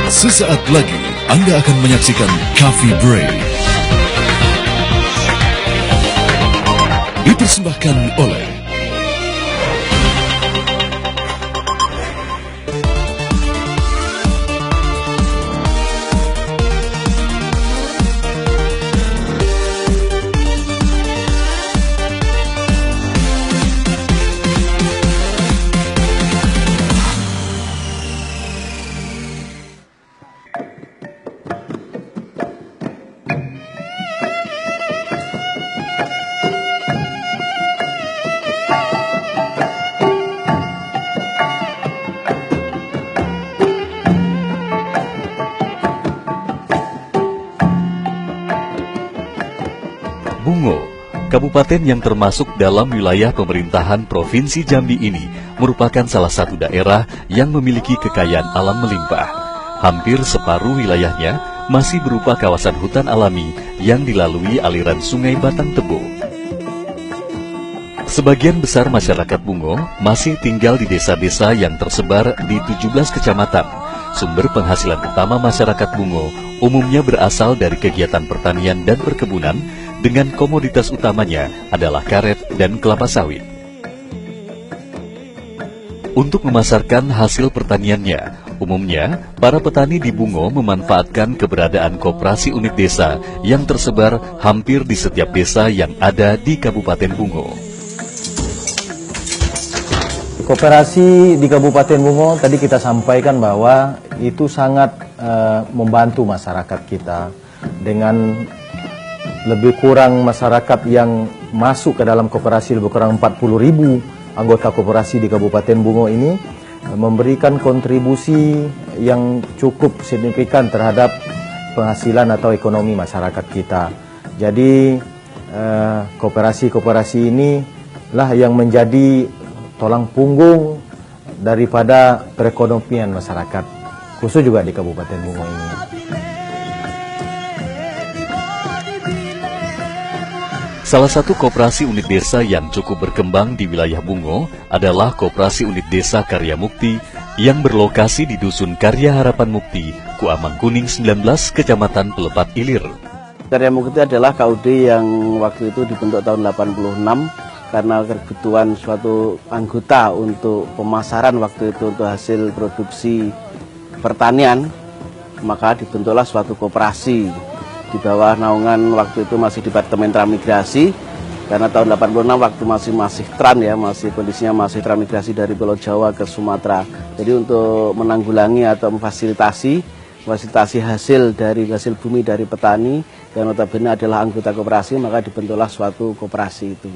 Sesaat lagi Anda akan menyaksikan Coffee Break. Dipersembahkan oleh Bungo, kabupaten yang termasuk dalam wilayah pemerintahan Provinsi Jambi ini merupakan salah satu daerah yang memiliki kekayaan alam melimpah. Hampir separuh wilayahnya masih berupa kawasan hutan alami yang dilalui aliran sungai Batang Tebo. Sebagian besar masyarakat Bungo masih tinggal di desa-desa yang tersebar di 17 kecamatan. Sumber penghasilan utama masyarakat Bungo umumnya berasal dari kegiatan pertanian dan perkebunan, dengan komoditas utamanya adalah karet dan kelapa sawit. Untuk memasarkan hasil pertaniannya, umumnya para petani di Bungo memanfaatkan keberadaan koperasi unit desa yang tersebar hampir di setiap desa yang ada di Kabupaten Bungo. Koperasi di Kabupaten Bungo tadi kita sampaikan bahwa itu sangat membantu masyarakat kita. Dengan lebih kurang masyarakat yang masuk ke dalam koperasi lebih kurang 40.000 anggota koperasi di Kabupaten Bungo ini memberikan kontribusi yang cukup signifikan terhadap penghasilan atau ekonomi masyarakat kita. Jadi koperasi-koperasi ini lah yang menjadi tulang punggung daripada perekonomian masyarakat, khusus juga di Kabupaten Bungo ini. Salah satu koperasi unit desa yang cukup berkembang di wilayah Bungo adalah Koperasi Unit Desa Karya Mukti yang berlokasi di Dusun Karya Harapan Mukti, Kuamang Kuning 19, Kecamatan Pelepat Ilir. Karya Mukti adalah KUD yang waktu itu dibentuk tahun 86 karena kebutuhan suatu anggota untuk pemasaran waktu itu untuk hasil produksi pertanian, maka dibentuklah suatu koperasi di bawah naungan waktu itu masih Departemen Transmigrasi, karena tahun 86 waktu masih kondisinya masih transmigrasi dari Pulau Jawa ke Sumatera. Jadi untuk menanggulangi atau memfasilitasi hasil bumi dari petani yang notabene adalah anggota koperasi, maka dibentuklah suatu koperasi itu.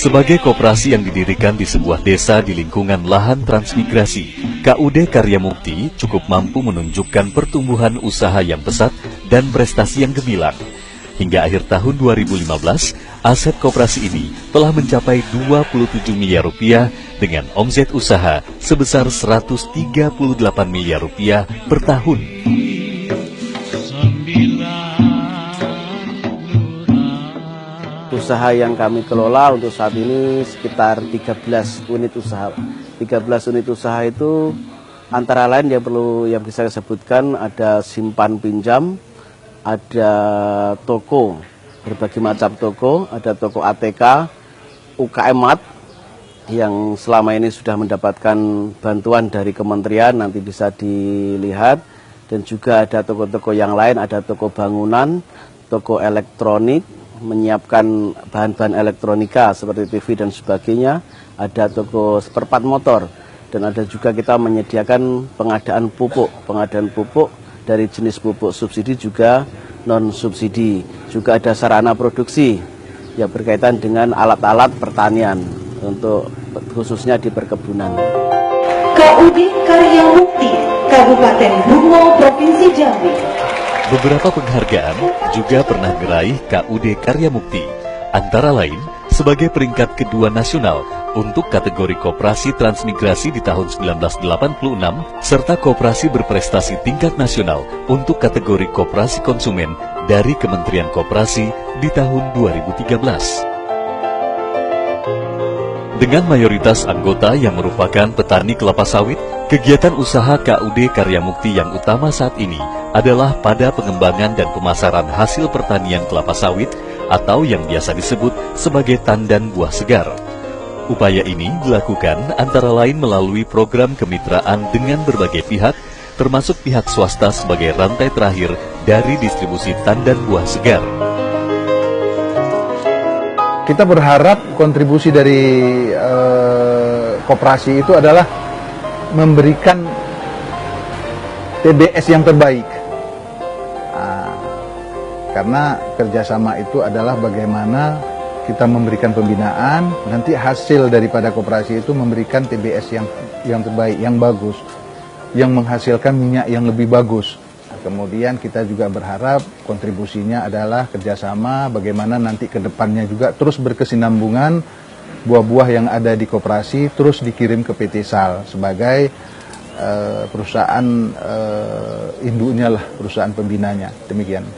Sebagai koperasi yang didirikan di sebuah desa di lingkungan lahan transmigrasi, KUD Karya Mukti cukup mampu menunjukkan pertumbuhan usaha yang pesat dan prestasi yang gemilang. Hingga akhir tahun 2015, aset koperasi ini telah mencapai 27 miliar rupiah dengan omset usaha sebesar 138 miliar rupiah per tahun. Usaha yang kami kelola untuk saat ini sekitar 13 unit usaha. 13 unit usaha itu antara lain yang bisa saya sebutkan ada simpan pinjam, ada toko, berbagai macam toko, ada toko ATK, UKM Mat yang selama ini sudah mendapatkan bantuan dari kementerian, nanti bisa dilihat, dan juga ada toko-toko yang lain, ada toko bangunan, toko elektronik, menyiapkan bahan-bahan elektronika seperti TV dan sebagainya, ada toko spare part motor, dan ada juga kita menyediakan pengadaan pupuk dari jenis pupuk subsidi juga non subsidi, juga ada sarana produksi yang berkaitan dengan alat-alat pertanian untuk khususnya di perkebunan. KUD Karya Mukti, Kabupaten Bungo, Provinsi Jambi. Beberapa penghargaan juga pernah meraih KUD Karya Mukti, antara lain sebagai peringkat kedua nasional untuk kategori koperasi transmigrasi di tahun 1986, serta koperasi berprestasi tingkat nasional untuk kategori koperasi konsumen dari Kementerian Koperasi di tahun 2013. Dengan mayoritas anggota yang merupakan petani kelapa sawit, kegiatan usaha KUD Karya Mukti yang utama saat ini adalah pada pengembangan dan pemasaran hasil pertanian kelapa sawit atau yang biasa disebut sebagai tandan buah segar. Upaya ini dilakukan antara lain melalui program kemitraan dengan berbagai pihak, termasuk pihak swasta sebagai rantai terakhir dari distribusi tandan buah segar. Kita berharap kontribusi dari koperasi itu adalah memberikan TBS yang terbaik. Karena kerjasama itu adalah bagaimana kita memberikan pembinaan, nanti hasil daripada koperasi itu memberikan TBS yang terbaik, yang bagus, yang menghasilkan minyak yang lebih bagus. Kemudian kita juga berharap kontribusinya adalah kerjasama bagaimana nanti ke depannya juga terus berkesinambungan buah-buah yang ada di koperasi terus dikirim ke PT SAL sebagai perusahaan induknya lah, perusahaan pembinanya. Demikian.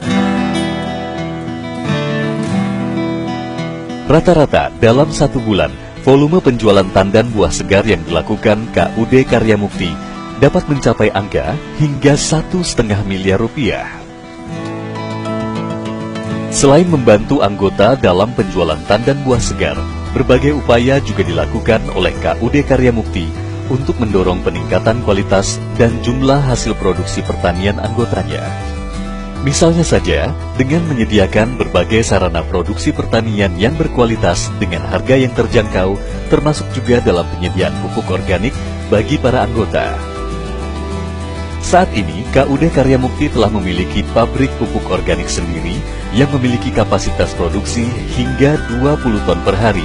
Rata-rata dalam 1 bulan, volume penjualan tandan buah segar yang dilakukan KUD Karya Mukti dapat mencapai angka hingga 1,5 miliar rupiah. Selain membantu anggota dalam penjualan tandan buah segar, berbagai upaya juga dilakukan oleh KUD Karya Mukti untuk mendorong peningkatan kualitas dan jumlah hasil produksi pertanian anggotanya. Misalnya saja, dengan menyediakan berbagai sarana produksi pertanian yang berkualitas dengan harga yang terjangkau, termasuk juga dalam penyediaan pupuk organik bagi para anggota. Saat ini, KUD Karya Mukti telah memiliki pabrik pupuk organik sendiri yang memiliki kapasitas produksi hingga 20 ton per hari.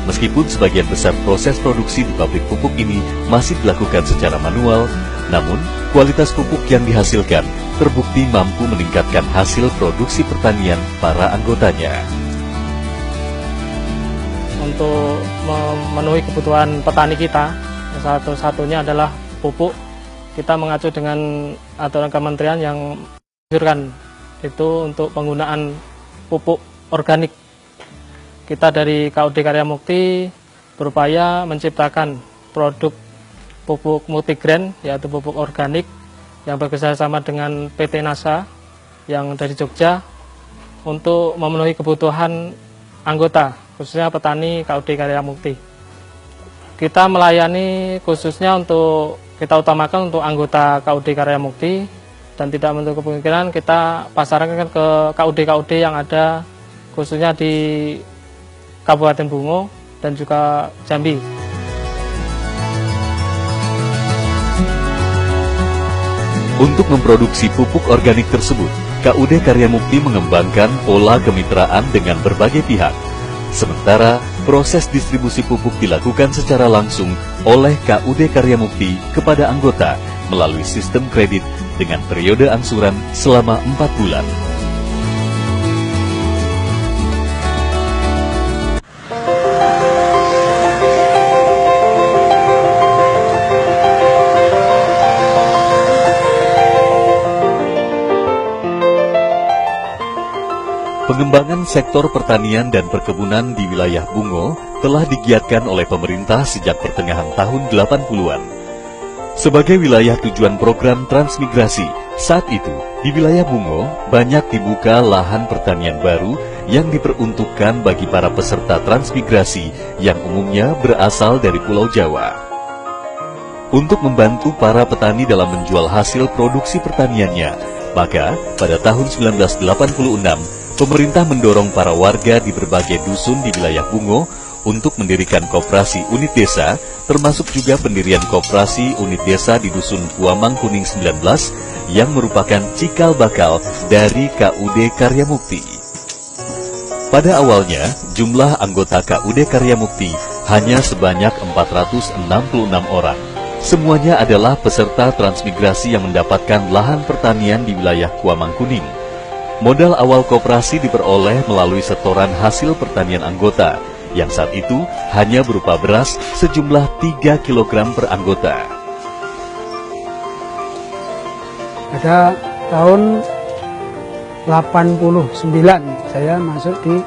Meskipun sebagian besar proses produksi di pabrik pupuk ini masih dilakukan secara manual, namun kualitas pupuk yang dihasilkan terbukti mampu meningkatkan hasil produksi pertanian para anggotanya. Untuk memenuhi kebutuhan petani kita, satu-satunya adalah pupuk. Kita mengacu dengan aturan kementerian yang menganjurkan itu untuk penggunaan pupuk organik. Kita dari KUD Karya Mukti berupaya menciptakan produk pupuk multigrain, yaitu pupuk organik yang bekerjasama dengan PT NASA yang dari Jogja untuk memenuhi kebutuhan anggota, khususnya petani KUD Karya Mukti. Kita melayani khususnya kita utamakan untuk anggota KUD Karya Mukti dan tidak menutup kemungkinan kita pasarkan ke KUD-KUD yang ada khususnya di Kabupaten Bungo dan juga Jambi. Untuk memproduksi pupuk organik tersebut, KUD Karya Mukti mengembangkan pola kemitraan dengan berbagai pihak. Sementara proses distribusi pupuk dilakukan secara langsung oleh KUD Karya Mukti kepada anggota melalui sistem kredit dengan periode angsuran selama 4 bulan. Pengembangan sektor pertanian dan perkebunan di wilayah Bungo telah digiatkan oleh pemerintah sejak pertengahan tahun 80-an. Sebagai wilayah tujuan program transmigrasi, saat itu di wilayah Bungo banyak dibuka lahan pertanian baru yang diperuntukkan bagi para peserta transmigrasi yang umumnya berasal dari Pulau Jawa. Untuk membantu para petani dalam menjual hasil produksi pertaniannya, maka pada tahun 1986, pemerintah mendorong para warga di berbagai dusun di wilayah Bungo untuk mendirikan koperasi unit desa, termasuk juga pendirian koperasi unit desa di dusun Puamang Kuning 19 yang merupakan cikal bakal dari KUD Karya Mukti. Pada awalnya, jumlah anggota KUD Karya Mukti hanya sebanyak 466 orang. Semuanya adalah peserta transmigrasi yang mendapatkan lahan pertanian di wilayah Puamang Kuning. Modal awal koperasi diperoleh melalui setoran hasil pertanian anggota, yang saat itu hanya berupa beras sejumlah 3 kg per anggota. Pada tahun 89 saya masuk di